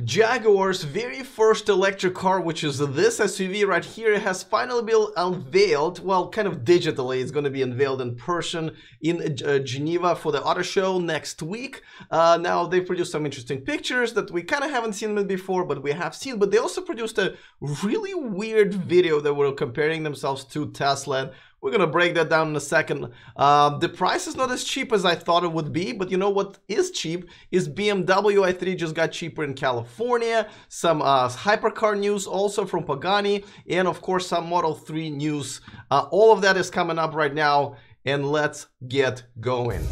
Jaguar's very first electric car, which is this SUV right here, has finally been unveiled. Well, kind of digitally. It's going to be unveiled in person in Geneva for the auto show next week. Now, they produced some interesting pictures that we kind of haven't seen before, but we have seen. But they also produced a really weird video that were comparing themselves to Tesla. We're going to break that down in a second. The price is not as cheap as I thought it would be, but you know what is cheap is BMW i3 just got cheaper in California. Some hypercar news also from Pagani, and of course some Model 3 news. All of that is coming up right now, and let's get going.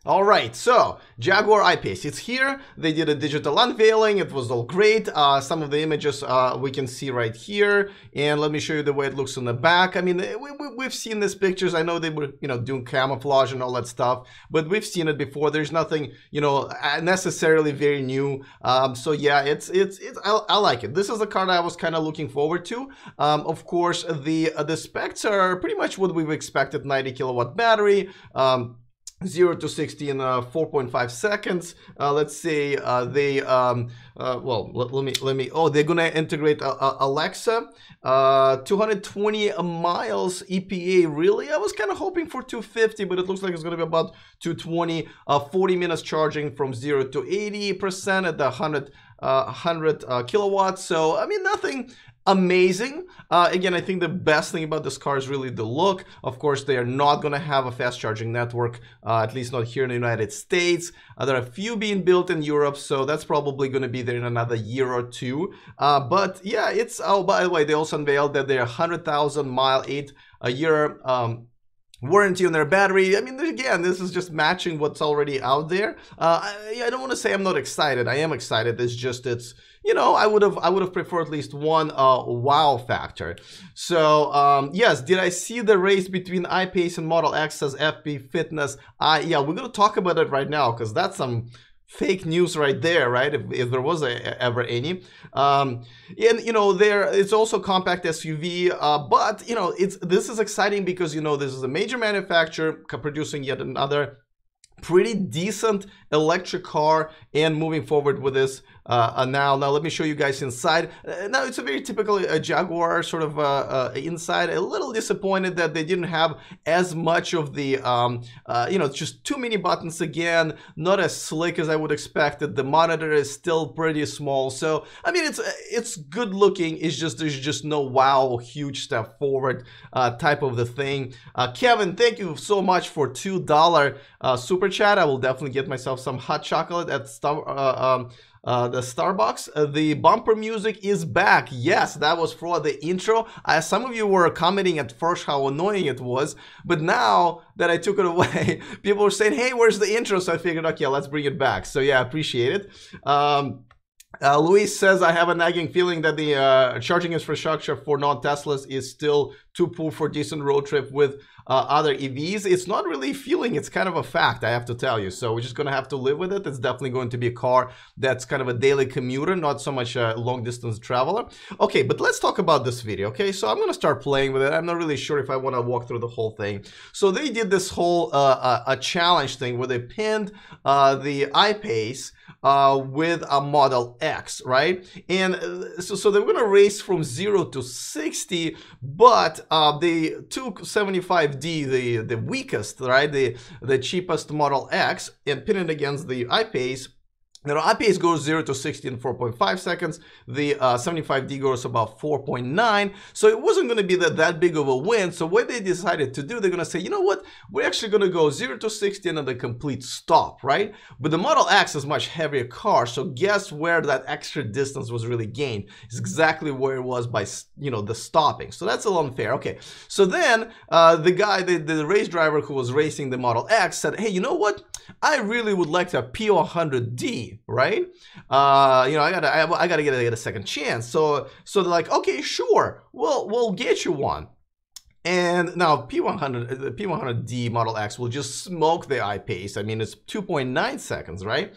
All right, so Jaguar I-Pace, it's here. They did a digital unveiling. It was all great. Some of the images we can see right here, and let me show you the way it looks on the back. I mean, we've seen these pictures. I know they were, doing camouflage and all that stuff, but we've seen it before. There's nothing, necessarily very new. So yeah, I like it. This is the car that I was kind of looking forward to. Of course, the specs are pretty much what we've expected: 90 kilowatt battery. 0 to 60 in 4.5 seconds. Let's say well, let me. Oh, they're gonna integrate Alexa. 220 miles EPA. Really, I was kind of hoping for 250, but it looks like it's gonna be about 220. 40 minutes charging from 0 to 80% at the 100 kilowatts. So I mean, nothing amazing. Again, I think the best thing about this car is really the look. Of course, they are not going to have a fast charging network, at least not here in the United States. There are a few being built in Europe, so that's probably going to be there in another year or two. But yeah, it's, oh, by the way, they also unveiled that they're 100,000 mile, 8-year warranty on their battery. I mean, again, this is just matching what's already out there. I don't want to say I'm not excited. I am excited. It's just, I would have preferred at least one wow factor. So yes, did I see the race between I-Pace and Model X as FP Fitness? Yeah, we're gonna talk about it right now because that's some fake news right there, right? If there was ever any. And it's also compact SUV, but this is exciting because this is a major manufacturer producing yet another pretty decent electric car and moving forward with this now let me show you guys inside. Now it's a very typical Jaguar sort of inside. A little disappointed that they didn't have as much of the just too many buttons again, not as slick as I would expected. The monitor is still pretty small, so I mean it's good looking. It's just there's just no wow huge step forward type of the thing. Kevin, thank you so much for $2 super chat. I will definitely get myself some hot chocolate at the Starbucks. The bumper music is back. Yes, that was for the intro. Some of you were commenting at first how annoying it was, but now that I took it away, people were saying, hey, where's the intro? So I figured, okay, let's bring it back. So yeah, I appreciate it. Luis says, I have a nagging feeling that the charging infrastructure for non-Teslas is still too poor for decent road trip with other EVs. It's not really a feeling, it's kind of a fact, I have to tell you. So we're just going to have to live with it. It's definitely going to be a car that's kind of a daily commuter, not so much a long distance traveler. Okay, but let's talk about this video, okay? So I'm going to start playing with it. I'm not really sure if I want to walk through the whole thing. So they did this whole a challenge thing where they pinned the I-Pace with a Model X, right? And so they're going to race from 0 to 60, but the 275D, the weakest, right? The cheapest Model X, and pin it against the I-Pace. Now, I-Pace goes 0 to 60 in 4.5 seconds. The 75D goes about 4.9. So it wasn't going to be that big of a win. So what they decided to do, they're going to say, you know what? We're actually going to go 0 to 60 and then the complete stop, right? But the Model X is a much heavier car. So guess where that extra distance was really gained? It's exactly where it was by, the stopping. So that's a little unfair. Okay. So then the guy, the race driver who was racing the Model X said, hey, you know what? I really would like to P100D, right? I gotta get a second chance. So they're like, okay, sure, we'll get you one. And now P100D Model X will just smoke the I-Pace. I mean, it's 2.9 seconds, right?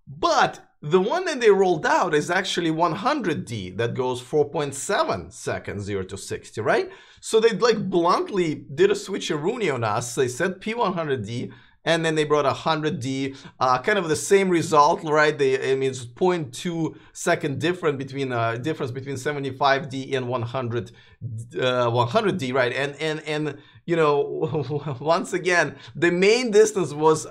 But the one that they rolled out is actually 100D that goes 4.7 seconds 0 to 60, right? So they like bluntly did a switcheroonie on us. They said P100D and then they brought a 100D, kind of the same result, right? I mean, it's 0.2 second difference between 75D and 100D, right? And you know, once again, the main distance was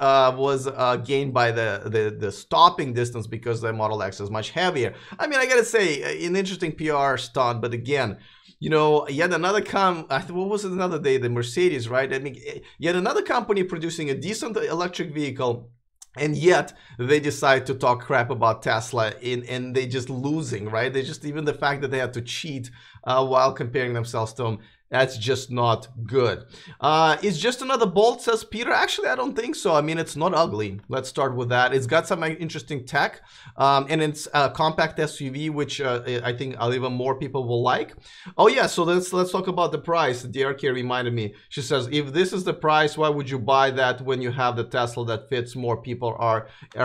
gained by the stopping distance because the Model X is much heavier. I mean, I gotta say, an interesting PR stunt, but again, you know, yet another what was it another day? The Mercedes, right? I mean, yet another company producing a decent electric vehicle, and yet they decide to talk crap about Tesla, and they just losing, right? They just, even the fact that they had to cheat while comparing themselves to them, that's just not good. It's just another Bolt, says Peter. Actually, I don't think so. I mean, it's not ugly. Let's start with that. It's got some interesting tech, and it's a compact SUV, which I think even more people will like. Oh yeah, so let's talk about the price. DRK reminded me. She says, if this is the price, why would you buy that when you have the Tesla that fits more people,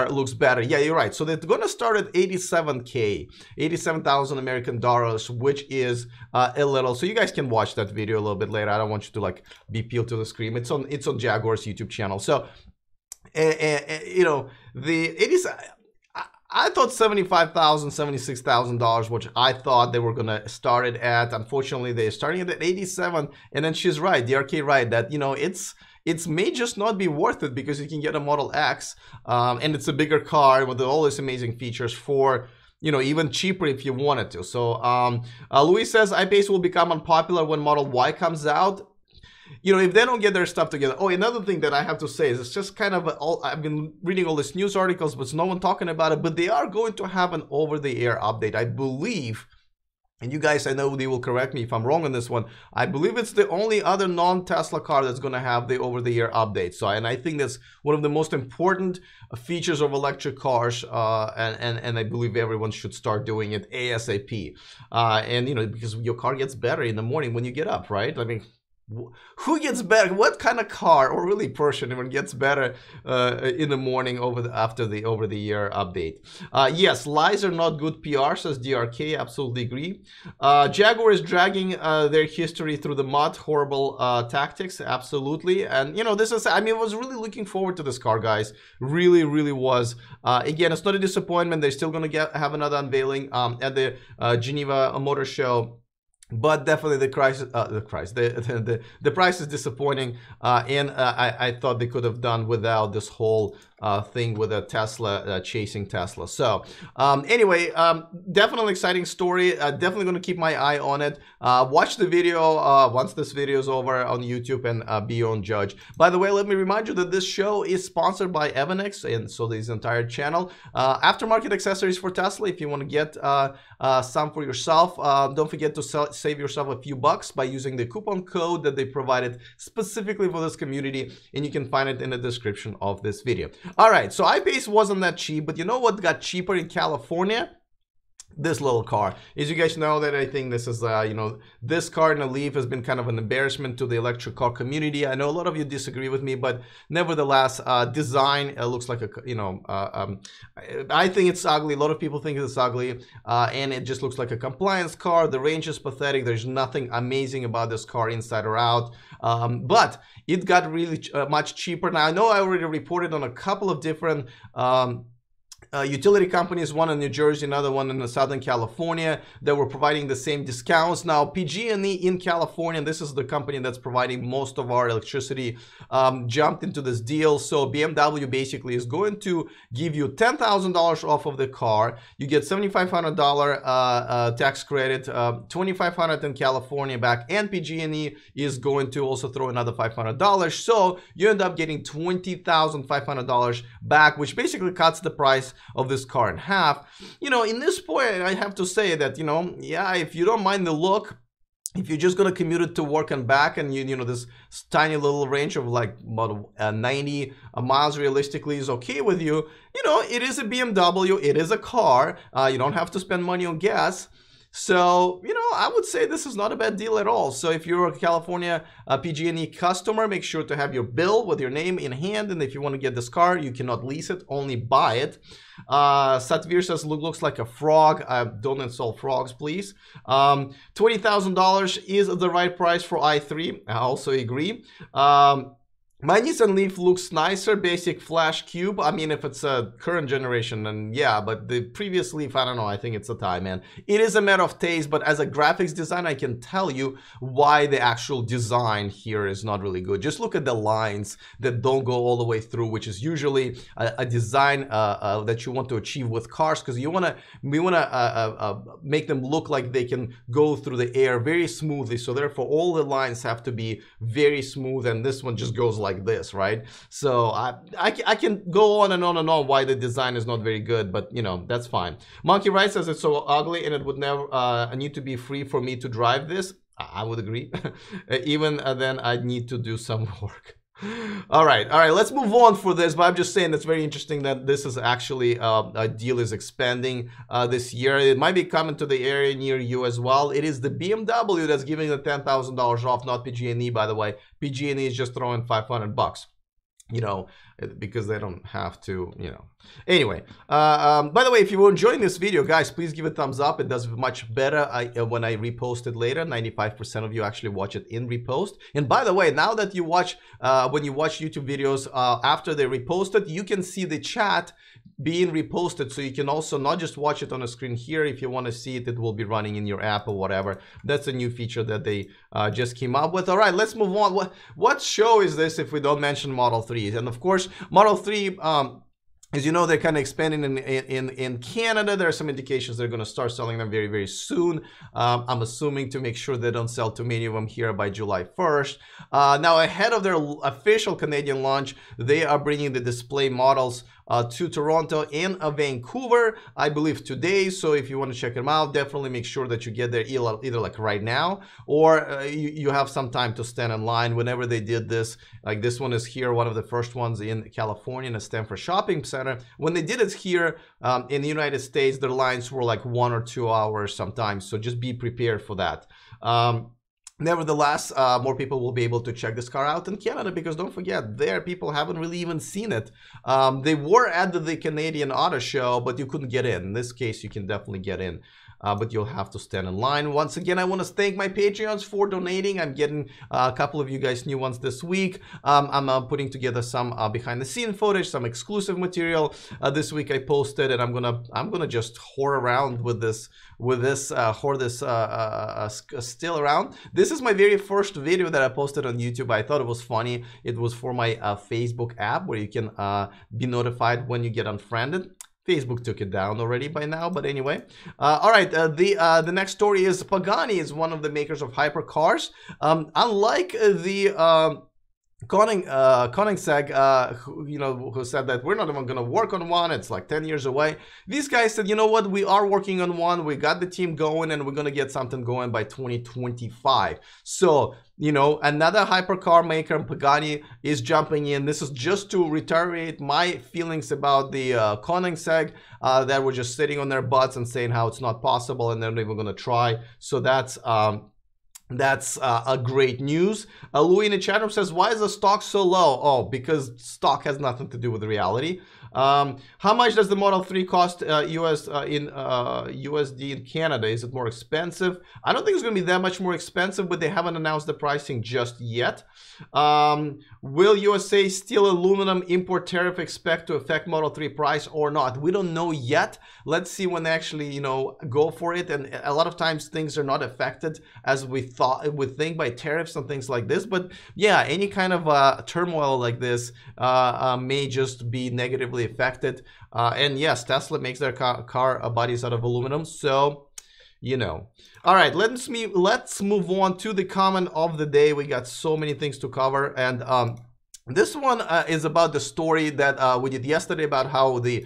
looks better? Yeah, you're right. So they're gonna start at 87K, 87,000 American dollars, which is a little. So you guys can watch that video a little bit later. I don't want you to like be peeled to the screen. It's on Jaguar's YouTube channel. So you know, I thought $75,000, $76,000, which I thought they were gonna start it at. Unfortunately, they're starting it at 87, and then she's right, DRK right, that, you know, it may just not be worth it because you can get a Model X, and it's a bigger car with all these amazing features for, you know, even cheaper if you wanted to. So Louis says iPace will become unpopular when Model Y comes out. You know, if they don't get their stuff together. Oh, another thing that I have to say is it's just kind of I've been reading all these news articles, but no one talking about it. But they are going to have an over-the-air update, I believe. And you guys, I know they will correct me if I'm wrong on this one. I believe it's the only other non-Tesla car that's going to have the over-the-air update. So, and I think that's one of the most important features of electric cars, and I believe everyone should start doing it ASAP. And you know, because your car gets better in the morning when you get up, right? I mean, who gets better? What kind of car or really person even gets better in the morning after the over-the-air update? Yes, lies are not good PR, says DRK. Absolutely agree. Jaguar is dragging their history through the mud. Horrible tactics. Absolutely. And you know, this is, I mean, I was really looking forward to this car, guys. Really, really was. Again, it's not a disappointment. They're still going to have another unveiling at the Geneva Motor Show. But definitely the price is disappointing, and I thought they could have done without this whole thing with a Tesla chasing Tesla. So anyway, definitely exciting story. Definitely going to keep my eye on it. Watch the video once this video is over on YouTube, and be your own judge. By the way, let me remind you that this show is sponsored by Evanix, and so this entire channel. Aftermarket accessories for Tesla. If you want to get some for yourself, don't forget to save yourself a few bucks by using the coupon code that they provided specifically for this community, and you can find it in the description of this video. All right, so iPace wasn't that cheap, but you know what got cheaper in California? This little car. As you guys know, that I think this is, you know, this car in a Leaf has been kind of an embarrassment to the electric car community. I know a lot of you disagree with me, but nevertheless, design looks like a, you know, I think it's ugly. A lot of people think it's ugly, and it just looks like a compliance car. The range is pathetic. There's nothing amazing about this car inside or out, but it got really much cheaper. Now, I know I already reported on a couple of different utility companies, one in New Jersey, another one in Southern California, that were providing the same discounts. Now, PG&E in California, this is the company that's providing most of our electricity, jumped into this deal. So BMW basically is going to give you $10,000 off of the car. You get $7,500 tax credit, $2,500 in California back, and PG&E is going to also throw another $500. So you end up getting $20,500 back, which basically cuts the price of this car in half. You know, in this point, I have to say that, you know, yeah, if you don't mind the look, if you're just gonna commute it to work and back, and you know, this tiny little range of like about 90 miles realistically is okay with you, you know, it is a BMW, it is a car, you don't have to spend money on gas. So, you know, I would say this is not a bad deal at all. So if you're a California PG&E customer, make sure to have your bill with your name in hand. And if you want to get this car, you cannot lease it, only buy it. Satvir says, looks like a frog. Don't install frogs, please. $20,000 is the right price for i3. I also agree. My Nissan Leaf looks nicer, basic flash cube. I mean, if it's a current generation, then yeah, but the previous Leaf, I don't know, I think it's a tie, man. It is a matter of taste, but as a graphics design, I can tell you why the actual design here is not really good. Just look at the lines that don't go all the way through, which is usually a design that you want to achieve with cars, because we want to make them look like they can go through the air very smoothly. So therefore, all the lines have to be very smooth, and this one just goes like this, right? So I can go on and on and on why the design is not very good, but you know, that's fine. Monkey Wright says it's so ugly and it would never need to be free for me to drive this. I would agree. Even then I'd need to do some work. All right, let's move on for this, but I'm just saying it's very interesting that this is actually a deal is expanding this year. It might be coming to the area near you as well. It is the BMW that's giving the $10,000 off, not PG&E, by the way. PG&E is just throwing $500, you know, because they don't have to, you know. Anyway, by the way, if you were enjoying this video, guys, please give it a thumbs up. It does much better when I repost it later. 95% of you actually watch it in repost. And by the way, now that you watch, when you watch YouTube videos after they reposted, you can see the chat being reposted, so you can also not just watch it on a screen here. If you want to see it, it will be running in your app or whatever. That's a new feature that they just came up with. All right, let's move on. What show is this if we don't mention Model 3s? And of course, Model 3, as you know, they're kind of expanding in Canada. There are some indications they're going to start selling them very, very soon. I'm assuming to make sure they don't sell too many of them here by July 1st. Now, ahead of their official Canadian launch, they are bringing the display models to Toronto and Vancouver, I believe today. So if you want to check them out, definitely make sure that you get there either like right now, or you have some time to stand in line. Whenever they did this, like this one is here, one of the first ones in California in a Stanford shopping center. When they did it here in the United States, their lines were like 1 or 2 hours sometimes. So just be prepared for that. Nevertheless, more people will be able to check this car out in Canada, because don't forget, there people haven't really even seen it. They were at the Canadian Auto Show, but you couldn't get in. In this case, you can definitely get in, but you'll have to stand in line. Once again, I want to thank my Patreons for donating. I'm getting a couple of you guys new ones this week. I'm putting together some behind-the-scene footage, some exclusive material. This week I posted, and I'm gonna just whore around with this. Still around. This is my very first video that I posted on YouTube. I thought it was funny. It was for my Facebook app, where you can be notified when you get unfriended. Facebook took it down already by now, but anyway. All right, the next story is Pagani is one of the makers of hypercars. Unlike the Koenigsegg, who said that we're not even going to work on one, it's like 10 years away. These guys said, you know what, we are working on one, we got the team going, and we're going to get something going by 2025. So, you know, another hypercar maker, Pagani, is jumping in. This is just to reiterate my feelings about the Koenigsegg that were just sitting on their butts and saying how it's not possible, and they're not even going to try. So that's a great news. Louis in the chat room says, why is the stock so low? Oh, because stock has nothing to do with reality. How much does the Model 3 cost USD in Canada? Is it more expensive? I don't think it's going to be that much more expensive, but they haven't announced the pricing just yet. Will USA steel aluminum import tariff expect to affect Model 3 price or not? We don't know yet. Let's see when they actually, you know, go for it. And a lot of times things are not affected as we think by tariffs and things like this. But yeah, any kind of turmoil like this may just be negatively affected. And yes, Tesla makes their car bodies out of aluminum, so you know. All right, let's move on to the comment of the day. We got so many things to cover, and this one is about the story that we did yesterday about how the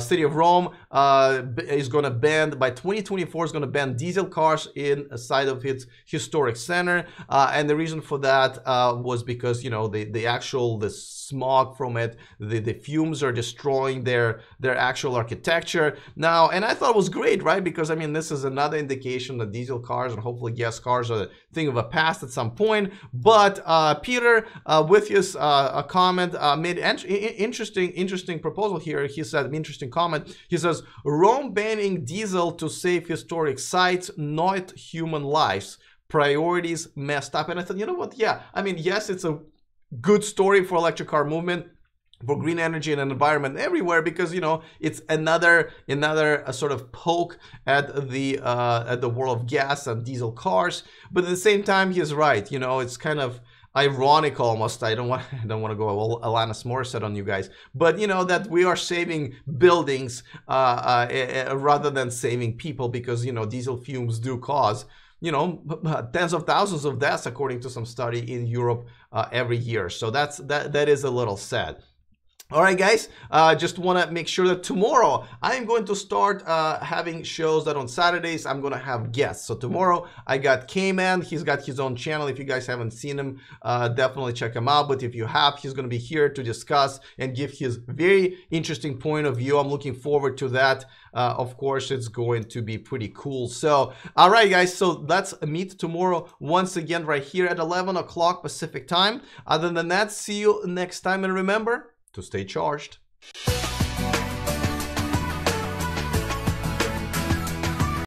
city of Rome is going to ban, by 2024, is going to ban diesel cars inside of its historic center. And the reason for that was because, you know, the smog from it, the fumes are destroying their actual architecture. Now, and I thought it was great, right? Because, I mean, this is another indication that diesel cars and hopefully gas cars are a thing of a past at some point. But Peter, with his a comment, made interesting proposal here. He said, interesting comment. He says, Rome banning diesel to save historic sites, not human lives. Priorities messed up. And I thought, you know what? Yeah, I mean, yes, it's a good story for electric car movement, for green energy and environment everywhere, because you know it's another sort of poke at the world of gas and diesel cars. But at the same time, he's right. You know, it's kind of ironic almost. I don't want to go all Alanis Morissette on you guys, but you know that we are saving buildings rather than saving people, because you know diesel fumes do cause, you know, tens of thousands of deaths according to some study in Europe every year. So that is a little sad. All right, guys, just want to make sure that tomorrow I'm going to start having shows that on Saturdays I'm going to have guests. So tomorrow I got K-Man. He's got his own channel. If you guys haven't seen him, definitely check him out. But if you have, he's going to be here to discuss and give his very interesting point of view. I'm looking forward to that. Of course, it's going to be pretty cool. So, all right, guys, so let's meet tomorrow once again right here at 11 o'clock Pacific time. Other than that, see you next time, and remember to stay charged.